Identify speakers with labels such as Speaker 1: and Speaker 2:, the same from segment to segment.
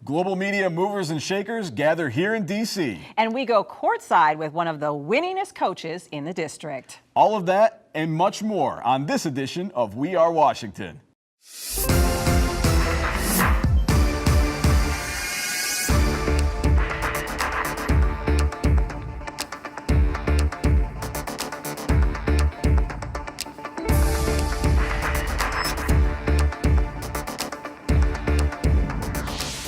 Speaker 1: Global media movers and shakers gather here in D.C.
Speaker 2: And we go courtside with one of the winningest coaches in the district.
Speaker 1: All of that and much more on this edition of We Are Washington.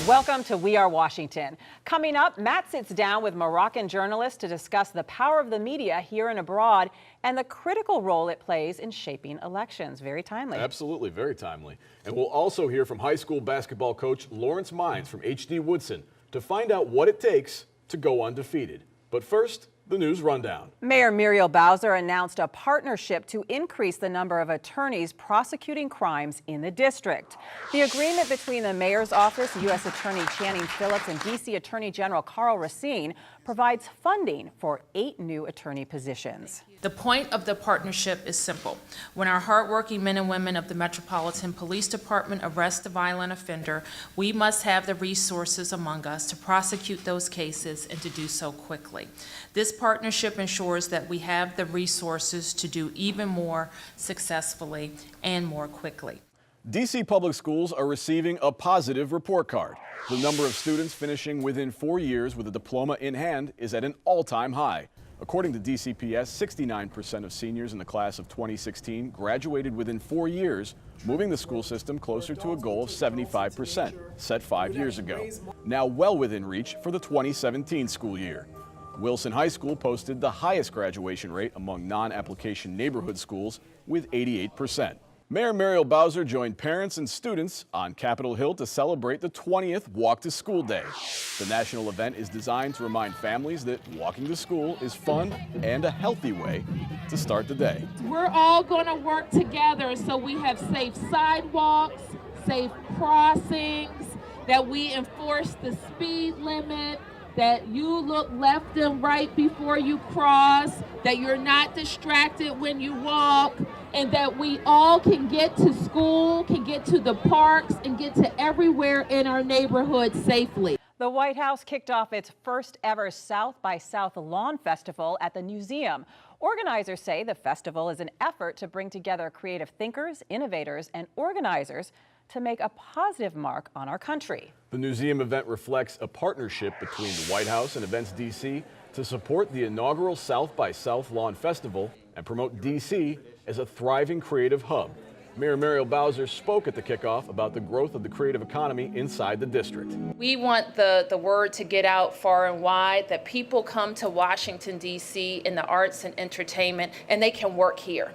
Speaker 2: Welcome to We Are Washington. Coming up, Matt sits down with Moroccan journalists to discuss the power of the media here and abroad and the critical role it plays in shaping elections. Very timely.
Speaker 1: Absolutely, very timely. And we'll also hear from high school basketball coach Lawrence Mines from HD Woodson to find out what it takes to go undefeated. But first, the news rundown.
Speaker 2: Mayor Muriel Bowser announced a partnership to increase the number of attorneys prosecuting crimes in the district. The agreement between the mayor's office, U.S. Attorney Channing Phillips, and D.C. Attorney General Karl Racine provides funding for 8 new attorney positions.
Speaker 3: The point of the partnership is simple. When our hardworking men and women of the Metropolitan Police Department arrest a violent offender, we must have the resources among us to prosecute those cases and to do so quickly. This partnership ensures that we have the resources to do even more successfully and more quickly.
Speaker 1: D.C. public schools are receiving a positive report card. The number of students finishing within 4 years with a diploma in hand is at an all-time high. According to DCPS, 69% of seniors in the class of 2016 graduated within 4 years, moving the school system closer to a goal of 75%, set 5 years ago. Now well within reach for the 2017 school year. Wilson High School posted the highest graduation rate among non-application neighborhood schools with 88%. Mayor Muriel Bowser joined parents and students on Capitol Hill to celebrate the 20th Walk to School Day. The national event is designed to remind families that walking to school is fun and a healthy way to start the day.
Speaker 4: We're all going to work together so we have safe sidewalks, safe crossings, that we enforce the speed limit, that you look left and right before you cross, that you're not distracted when you walk, and that we all can get to school, can get to the parks, and get to everywhere in our neighborhood safely.
Speaker 2: The White House kicked off its first ever South by South Lawn Festival at the museum. Organizers say the festival is an effort to bring together creative thinkers, innovators, and organizers to make a positive mark on our country.
Speaker 1: The museum event reflects a partnership between the White House and Events DC to support the inaugural South by South Lawn Festival and promote DC as a thriving creative hub. Mayor Muriel Bowser spoke at the kickoff about the growth of the creative economy inside the district.
Speaker 3: We want the word to get out far and wide, that people come to Washington, D.C. in the arts and entertainment, and they can work here.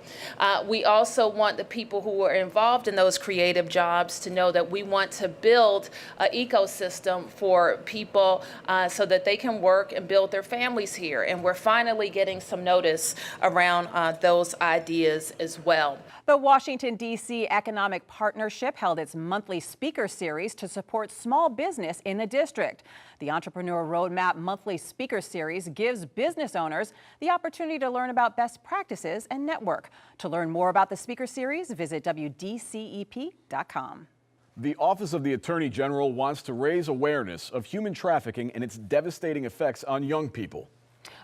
Speaker 3: We also want the people who are involved in those creative jobs to know that we want to build an ecosystem for people so that they can work and build their families here. And we're finally getting some notice around those ideas as well.
Speaker 2: The Washington, D.C. Economic Partnership held its monthly speaker series to support small business in the district. The Entrepreneur Roadmap monthly speaker series gives business owners the opportunity to learn about best practices and network. To learn more about the speaker series, visit WDCEP.com.
Speaker 1: The Office of the Attorney General wants to raise awareness of human trafficking and its devastating effects on young people.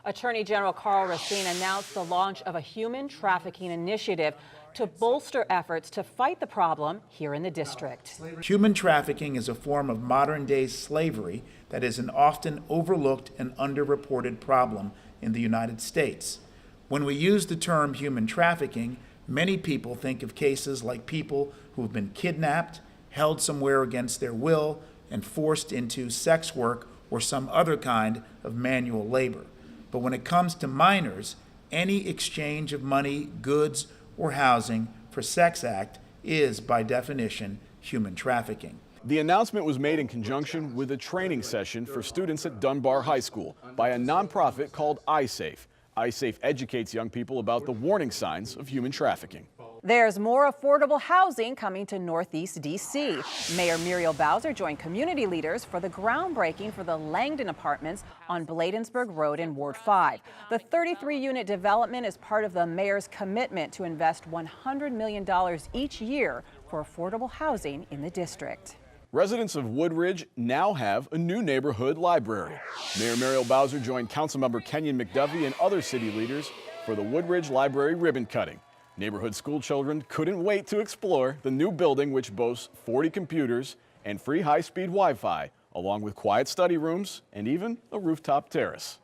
Speaker 2: Attorney General Karl Racine announced the launch of a human trafficking initiative to bolster efforts to fight the problem here in the district.
Speaker 5: Human trafficking is a form of modern-day slavery that is an often overlooked and underreported problem in the United States. When we use the term human trafficking, many people think of cases like people who have been kidnapped, held somewhere against their will, and forced into sex work or some other kind of manual labor. But when it comes to minors, any exchange of money, goods, or housing for sex act is, by definition, human trafficking.
Speaker 1: The announcement was made in conjunction with a training session for students at Dunbar High School by a nonprofit called iSafe. iSafe educates young people about the warning signs of human trafficking.
Speaker 2: There's more affordable housing coming to Northeast D.C. Mayor Muriel Bowser joined community leaders for the groundbreaking for the Langdon Apartments on Bladensburg Road in Ward 5. The 33-unit development is part of the mayor's commitment to invest $100 million each year for affordable housing in the district.
Speaker 1: Residents of Woodbridge now have a new neighborhood library. Mayor Muriel Bowser joined Councilmember Kenyon McDuffie and other city leaders for the Woodbridge Library ribbon cutting. Neighborhood school children couldn't wait to explore the new building, which boasts 40 computers and free high-speed Wi-Fi, along with quiet study rooms and even a rooftop terrace.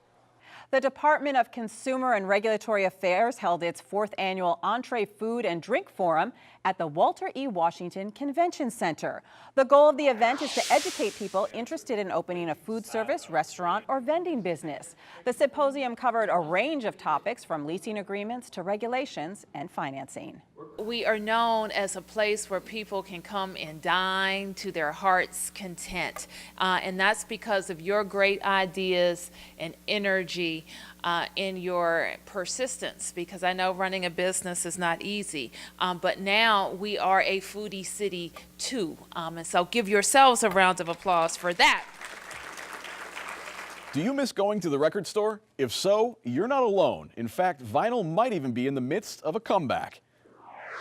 Speaker 2: The Department of Consumer and Regulatory Affairs held its 4th annual Entree Food and Drink Forum at the Walter E. Washington Convention Center. The goal of the event is to educate people interested in opening a food service, restaurant, or vending business. The symposium covered a range of topics from leasing agreements to regulations and financing.
Speaker 3: We are known as a place where people can come and dine to their heart's content. And that's because of your great ideas and energy in your persistence, because I know running a business is not easy. But now we are a foodie city too. And so give yourselves a round of applause for that.
Speaker 1: Do you miss going to the record store? If so, you're not alone. In fact, vinyl might even be in the midst of a comeback.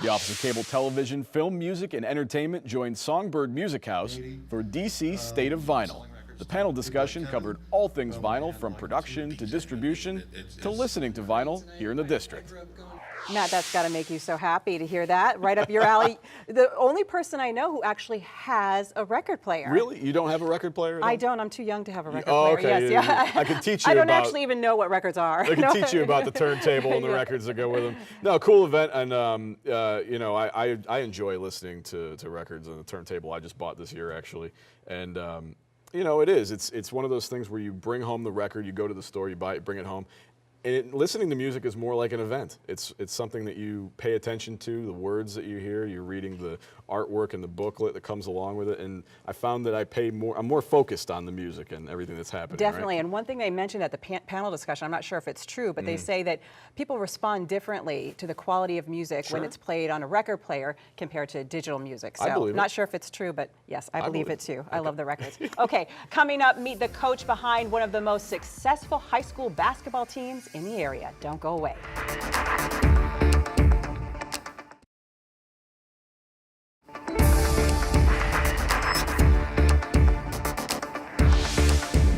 Speaker 1: The Office of Cable Television, Film, Music, and Entertainment joined Songbird Music House for DC's State of Vinyl. The panel discussion covered all things vinyl, from production to distribution to listening to vinyl here in the district.
Speaker 2: Matt, that's got to make you so happy to hear that. Right up your alley. The only person I know who actually has a record player.
Speaker 1: Really? You don't have a record player at all?
Speaker 2: I don't. I'm too young to have a record
Speaker 1: Oh,
Speaker 2: player.
Speaker 1: okay.
Speaker 2: Yes, yeah.
Speaker 1: I can teach you
Speaker 2: I don't
Speaker 1: about,
Speaker 2: actually even know what records are.
Speaker 1: I can teach you about the turntable and the
Speaker 2: Yeah.
Speaker 1: records that go with them. No, cool event, and you know, I enjoy listening to records on the turntable. I just bought this year actually, and you know, it's one of those things where you bring home the record, you go to the store, you buy it, bring it home. And listening to music is more like an event. It's something that you pay attention to, the words that you hear, you're reading the artwork and the booklet that comes along with it. And I found that I'm more focused on the music and everything that's happening.
Speaker 2: Definitely.
Speaker 1: Right?
Speaker 2: And one thing they mentioned at the panel discussion, I'm not sure if it's true, but they say that people respond differently to the quality of music when it's played on a record player compared to digital music. So
Speaker 1: I believe it.
Speaker 2: not sure if it's true, but yes, I believe it too. I
Speaker 1: Okay.
Speaker 2: love the records. Okay, coming up, meet the coach behind one of the most successful high school basketball teams in the area. Don't go away.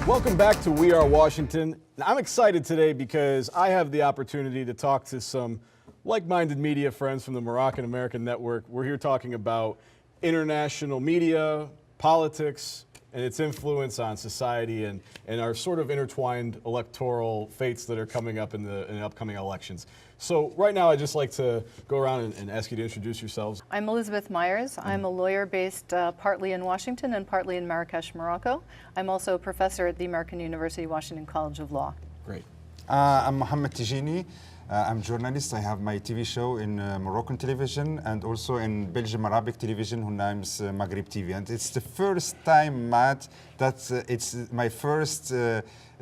Speaker 1: Welcome back to We Are Washington. I'm excited today because I have the opportunity to talk to some like-minded media friends from the Moroccan American Network. We're here talking about international media, politics, and its influence on society and our sort of intertwined electoral fates that are coming up in the upcoming elections. So right now I'd just like to go around and ask you to introduce yourselves.
Speaker 6: I'm Elizabeth Myers. I'm a lawyer based partly in Washington and partly in Marrakesh, Morocco. I'm also a professor at the American University Washington College of Law.
Speaker 1: Great.
Speaker 7: I'm Mohammed Tijini. I'm a journalist. I have my TV show in Moroccan television and also in Belgium Arabic television, whose name's Maghred TV. And it's the first time, Matt, that it's my first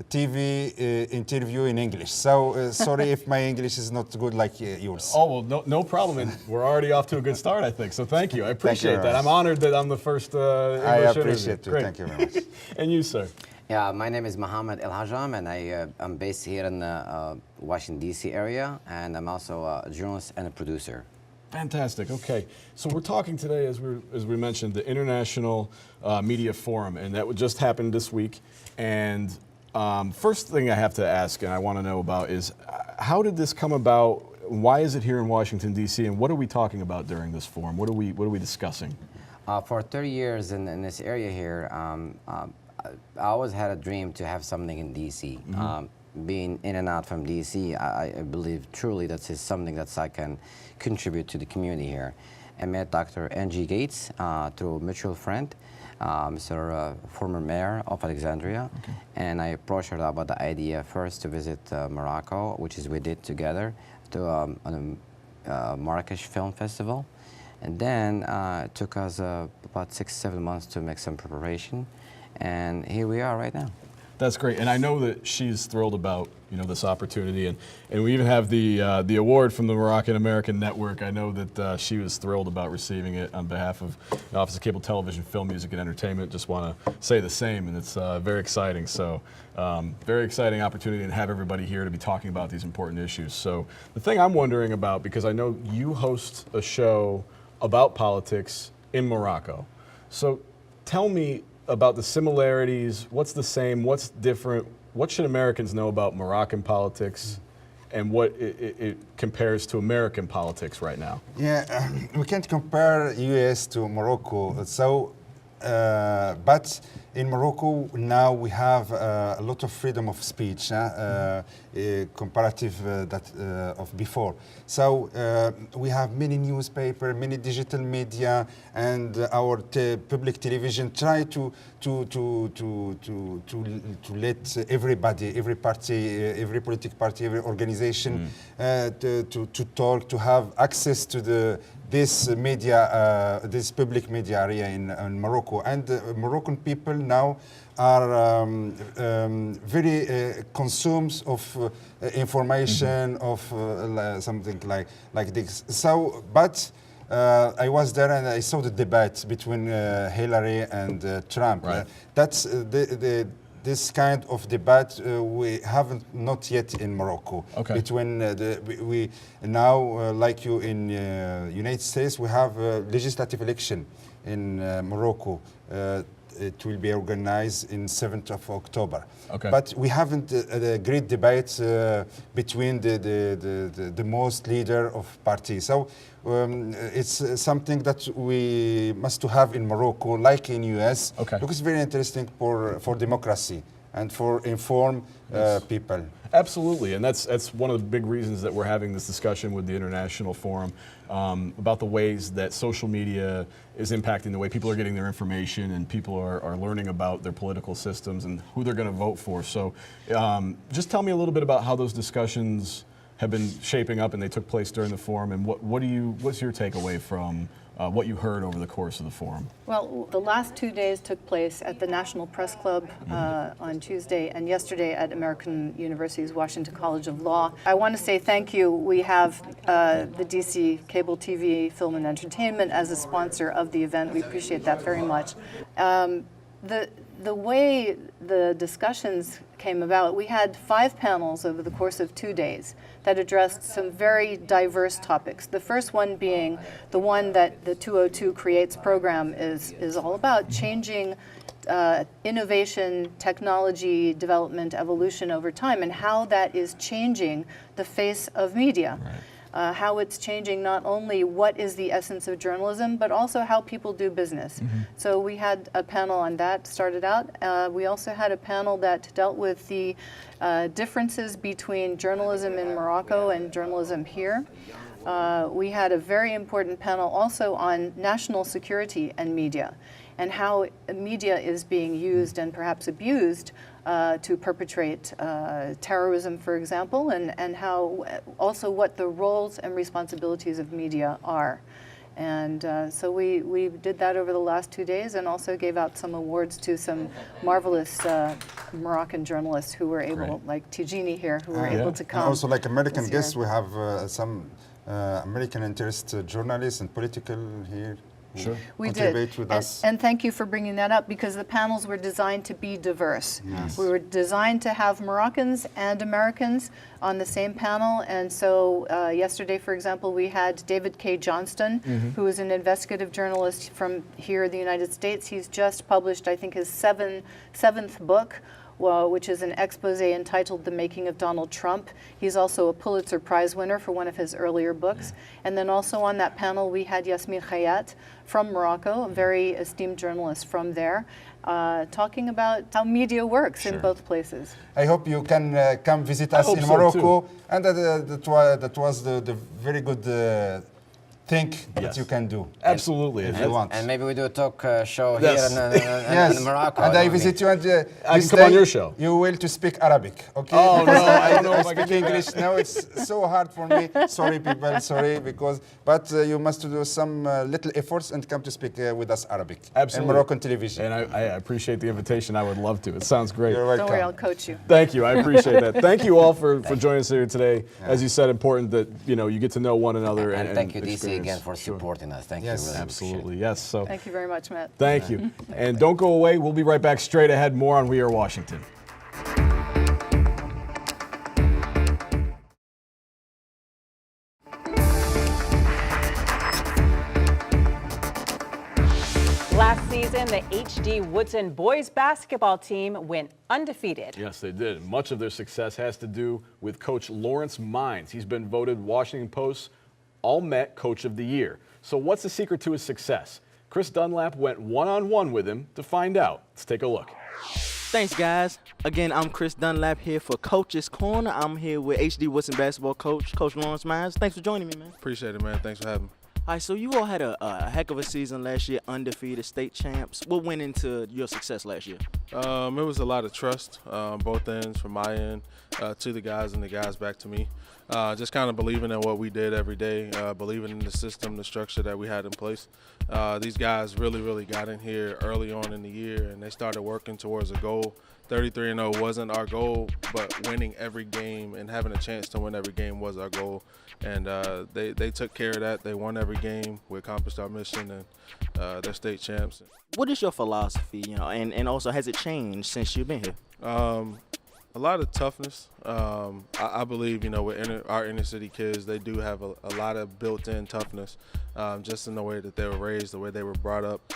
Speaker 7: TV interview in English. So sorry if my English is not good like yours.
Speaker 1: Oh, well, no problem. And we're already off to a good start, I think. So thank you. I appreciate
Speaker 7: very
Speaker 1: that.
Speaker 7: much.
Speaker 1: I'm honored that I'm the first English
Speaker 7: I
Speaker 1: interview.
Speaker 7: appreciate you.
Speaker 1: Great.
Speaker 7: Thank you very much.
Speaker 1: And you, sir?
Speaker 8: Yeah, my name is Mohammed El Hajam, and I'm based here in the Washington, D.C. area, and I'm also a journalist and a producer.
Speaker 1: Fantastic. Okay, so we're talking today, as we mentioned, the International Media Forum, and that just happened this week. And first thing I have to ask, and I want to know about, is how did this come about? Why is it here in Washington, D.C., and what are we talking about during this forum? What are we discussing?
Speaker 8: For 30 years in this area here, I always had a dream to have something in D.C. Being in and out from D.C., I believe truly that is something that I can contribute to the community here. I met Dr. Angie Gates through a mutual friend, Mr. Former Mayor of Alexandria, and I approached her about the idea first to visit Morocco, which is we did together, to a Marrakesh Film Festival. And then it took us about 6-7 months to make some preparation. And here we are right now.
Speaker 1: That's great, and I know that she's thrilled about this opportunity, and we even have the award from the Moroccan American Network. I know that she was thrilled about receiving it on behalf of the Office of Cable Television, Film, Music, and Entertainment. Just want to say the same, and it's very exciting. So, very exciting opportunity to have everybody here to be talking about these important issues. So, the thing I'm wondering about, because I know you host a show about politics in Morocco, so tell me about the similarities. What's the same? What's different? What should Americans know about Moroccan politics, and what it compares to American politics right now?
Speaker 7: Yeah, we can't compare U.S. to Morocco. So, but in Morocco now we have a lot of freedom of speech, comparative of before. So we have many newspapers, many digital media, and our public television try to let everybody, every party, every political party, every organization to talk, to have access to this media, this public media area in Morocco. And Moroccan people now are very consumers of information, of something like this. So, but I was there and I saw the debate between Hillary and Trump.
Speaker 1: Right.
Speaker 7: That's this kind of debate we haven't not yet in Morocco.
Speaker 1: Okay.
Speaker 7: Between we now, like you in United States, we have legislative election in Morocco. It will be organized in 7th of October.
Speaker 1: Okay.
Speaker 7: But we haven't a great debate between the most leader of parties. So it's something that we must to have in Morocco, like in US.
Speaker 1: Okay.
Speaker 7: Because it's very interesting for democracy and for inform people.
Speaker 1: Absolutely, and that's one of the big reasons that we're having this discussion with the International Forum about the ways that social media is impacting the way people are getting their information and people are learning about their political systems and who they're going to vote for. So just tell me a little bit about how those discussions have been shaping up and they took place during the forum, and what's your takeaway from what you heard over the course of the forum?
Speaker 6: Well, the last 2 days took place at the National Press Club on Tuesday and yesterday at American University's Washington College of Law. I want to say thank you. We have the DC Cable TV Film and Entertainment as a sponsor of the event. We appreciate that very much. The way the discussions came about, we had 5 panels over the course of 2 days that addressed some very diverse topics. The first one being the one that the 202 Creates program is all about, changing innovation, technology, development, evolution over time, and how that is changing the face of media. Right. How it's changing not only what is the essence of journalism, but also how people do business. So we had a panel on that started out. We also had a panel that dealt with the differences between journalism in Morocco and journalism here. We had a very important panel also on national security and media, and how media is being used and perhaps abused to perpetrate terrorism, for example, and how also what the roles and responsibilities of media are. And so we did that over the last 2 days and also gave out some awards to some marvelous Moroccan journalists who were able, like Tijini here, who were able to come.
Speaker 7: And also like American guests, we have some American interest journalists and political here.
Speaker 6: Sure. We did.
Speaker 7: With us.
Speaker 6: And thank you for bringing that up, because the panels were designed to be diverse. Yes. We were designed to have Moroccans and Americans on the same panel. And so yesterday, for example, we had David K. Johnston, who is an investigative journalist from here in the United States. He's just published, I think, his seventh book, which is an expose entitled The Making of Donald Trump. He's also a Pulitzer Prize winner for one of his earlier books. And then also on that panel, we had Yasmin Khayat from Morocco, a very esteemed journalist from there, talking about how media works in both places.
Speaker 7: I hope you can come visit us in Morocco. And that was the very good thing that you can do.
Speaker 1: Absolutely.
Speaker 7: If you want.
Speaker 8: And maybe we do a talk show here in Morocco.
Speaker 7: And I visit you, and
Speaker 1: I can come on your show.
Speaker 7: You will to speak Arabic, okay?
Speaker 1: Oh, no, I don't know if I
Speaker 7: speak
Speaker 1: can
Speaker 7: English. No, it's so hard for me. Sorry, people, sorry, but you must do some little efforts and come to speak with us Arabic.
Speaker 1: Absolutely.
Speaker 7: In Moroccan television.
Speaker 1: And I appreciate the invitation. I would love to. It sounds great.
Speaker 7: You're welcome.
Speaker 6: Don't worry, I'll coach you.
Speaker 1: Thank you. I appreciate that. Thank you all for joining us here today. As you said, important that you get to know one another.
Speaker 8: And thank you, DC, again, for supporting us. Thank you. Really
Speaker 1: absolutely. Yes. So
Speaker 6: thank you very much, Matt.
Speaker 1: Thank you. And don't go away. We'll be right back straight ahead. More on We Are Washington.
Speaker 2: Last season, the HD Woodson boys basketball team went undefeated.
Speaker 1: Yes, they did. Much of their success has to do with Coach Lawrence Mines. He's been voted Washington Post's All-Met Coach of the Year. So what's the secret to his success? Chris Dunlap went one-on-one with him to find out. Let's take a look.
Speaker 9: Thanks, guys. Again, I'm Chris Dunlap here for Coach's Corner. I'm here with HD Woodson Basketball coach, Coach Lawrence Mines. Thanks for joining me, man.
Speaker 10: Appreciate it, man. Thanks for having me.
Speaker 9: All right, so you all had a heck of a season last year, undefeated state champs. What went into your success last year?
Speaker 10: It was a lot of trust, both ends, from my end to the guys and the guys back to me. Just kind of believing in what we did every day, believing in the system, the structure that we had in place. These guys really got in here early on in the year, and they started working towards a goal. 33-0 wasn't our goal, but winning every game and having a chance to win every game was our goal. And they took care of that. They won every game. We accomplished our mission, and they're state champs.
Speaker 9: What is your philosophy, and also has it changed since you've been here?
Speaker 10: A lot of toughness. I believe, with our inner city kids, they do have a lot of built-in toughness, just in the way that they were raised, the way they were brought up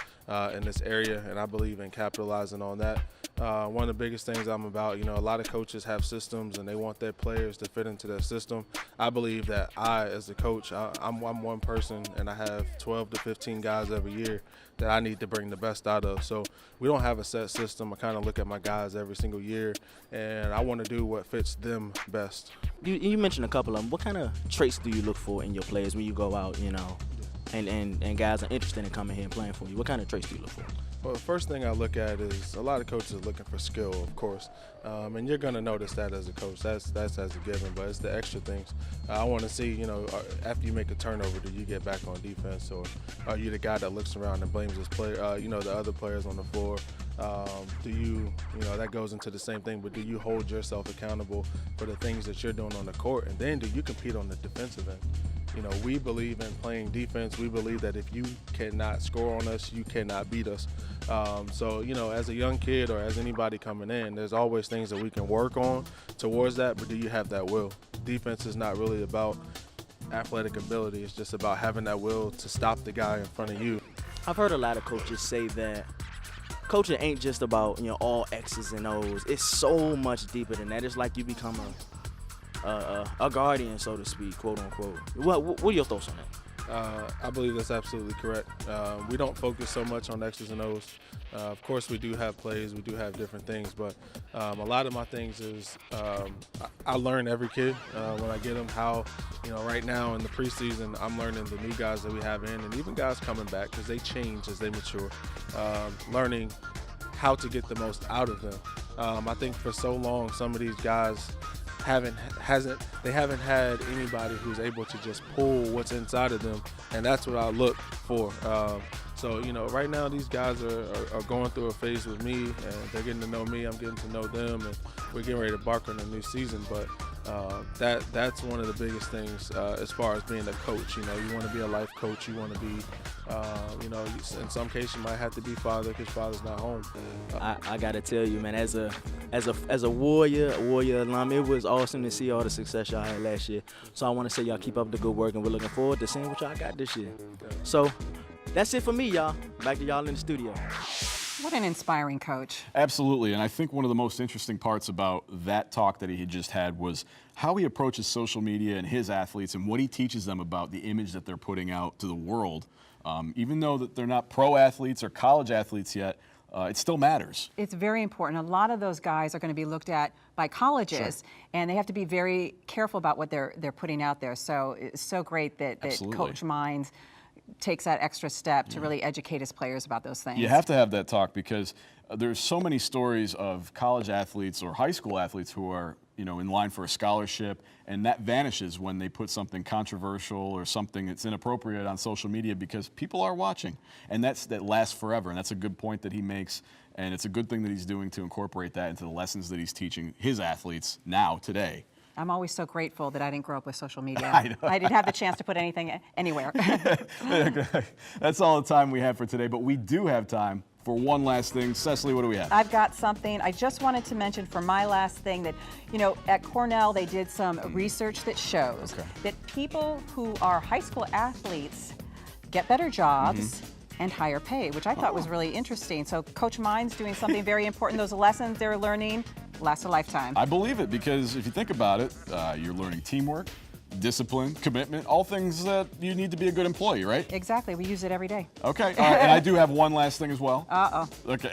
Speaker 10: in this area, and I believe in capitalizing on that. One of the biggest things I'm about, a lot of coaches have systems and they want their players to fit into their system. I believe that I, as a coach, I'm one person and I have 12 to 15 guys every year that I need to bring the best out of. So we don't have a set system. I kind of look at my guys every single year and I want to do what fits them best.
Speaker 9: You mentioned a couple of them. What kind of traits do you look for in your players when you go out, and guys are interested in coming here and playing for you? What kind of traits do you look for?
Speaker 10: Well, the first thing I look at is a lot of coaches are looking for skill, of course, and you're going to notice that as a coach. That's as a given, but it's the extra things. I want to see, after you make a turnover, do you get back on defense, or are you the guy that looks around and blames his player, the other players on the floor? Do you, that goes into the same thing, but do you hold yourself accountable for the things that you're doing on the court, and then do you compete on the defensive end? We believe in playing defense. We believe that if you cannot score on us, you cannot beat us. So, as a young kid or as anybody coming in, there's always things that we can work on towards that, but do you have that will? Defense is not really about athletic ability. It's just about having that will to stop the guy in front of you.
Speaker 9: I've heard a lot of coaches say that coaching ain't just about, all X's and O's. It's so much deeper than that. It's like you become a guardian, so to speak, quote unquote. What are your thoughts on that?
Speaker 10: I believe that's absolutely correct. We don't focus so much on X's and O's. Of course, we do have plays, we do have different things, but a lot of my things is I learn every kid when I get them how, right now in the preseason, I'm learning the new guys that we have in, and even guys coming back because they change as they mature, learning how to get the most out of them. I think for so long, some of these guys haven't had anybody who's able to just pull what's inside of them, and that's what I look for. So right now these guys are going through a phase with me, and they're getting to know me. I'm getting to know them, and we're getting ready to embark on a new season. But that's one of the biggest things as far as being a coach. You want to be a life coach. You want to be, in some cases you might have to be father because father's not home.
Speaker 9: I gotta tell you, man, as a Warrior alum, it was awesome to see all the success y'all had last year. So I want to say y'all keep up the good work, and we're looking forward to seeing what y'all got this year. So that's it for me, y'all. Back to y'all in the studio.
Speaker 2: What an inspiring coach.
Speaker 1: Absolutely, and I think one of the most interesting parts about that talk that he had just had was how he approaches social media and his athletes and what he teaches them about the image that they're putting out to the world. Even though that they're not pro athletes or college athletes yet, it still matters.
Speaker 2: It's very important. A lot of those guys are going to be looked at by colleges, sure, and they have to be very careful about what they're putting out there. So it's so great that Coach Mines takes that extra step to really educate his players about those things.
Speaker 1: You have to have that talk because there's so many stories of college athletes or high school athletes who are in line for a scholarship, and that vanishes when they put something controversial or something that's inappropriate on social media because people are watching, and that lasts forever. And that's a good point that he makes, and it's a good thing that he's doing to incorporate that into the lessons that he's teaching his athletes now, today.
Speaker 2: I'm always so grateful that I didn't grow up with social media.
Speaker 1: I know.
Speaker 2: I didn't have the chance to put anything anywhere.
Speaker 1: That's all the time we have for today, but we do have time for one last thing. Cecily, what do we have?
Speaker 2: I've got something. I just wanted to mention for my last thing that, at Cornell they did some research that shows that people who are high school athletes get better jobs, and higher pay, which I thought was really interesting. So Coach Mines doing something very important. Those lessons they're learning last a lifetime.
Speaker 1: I believe it, because if you think about it, you're learning teamwork, discipline, commitment, all things that you need to be a good employee, right?
Speaker 2: Exactly. We use it every day.
Speaker 1: Okay. And I do have one last thing as well.
Speaker 2: Uh-oh.
Speaker 1: Okay.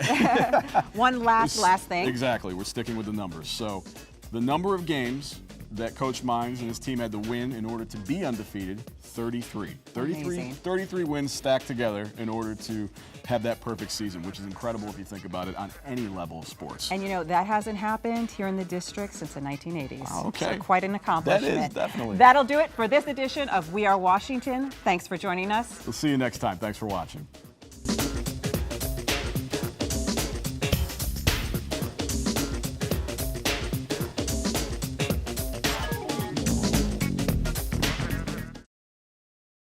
Speaker 2: One last thing.
Speaker 1: Exactly. We're sticking with the numbers. So the number of games that Coach Mines and his team had to win in order to be undefeated, 33.
Speaker 2: Amazing.
Speaker 1: 33 wins stacked together in order to have that perfect season, which is incredible if you think about it on any level of sports.
Speaker 2: And you know, that hasn't happened here in the district since the 1980s.
Speaker 1: Wow, okay.
Speaker 2: So quite an accomplishment.
Speaker 1: That is, definitely.
Speaker 2: That'll do it for this edition of We Are Washington. Thanks for joining us.
Speaker 1: We'll see you next time. Thanks for watching.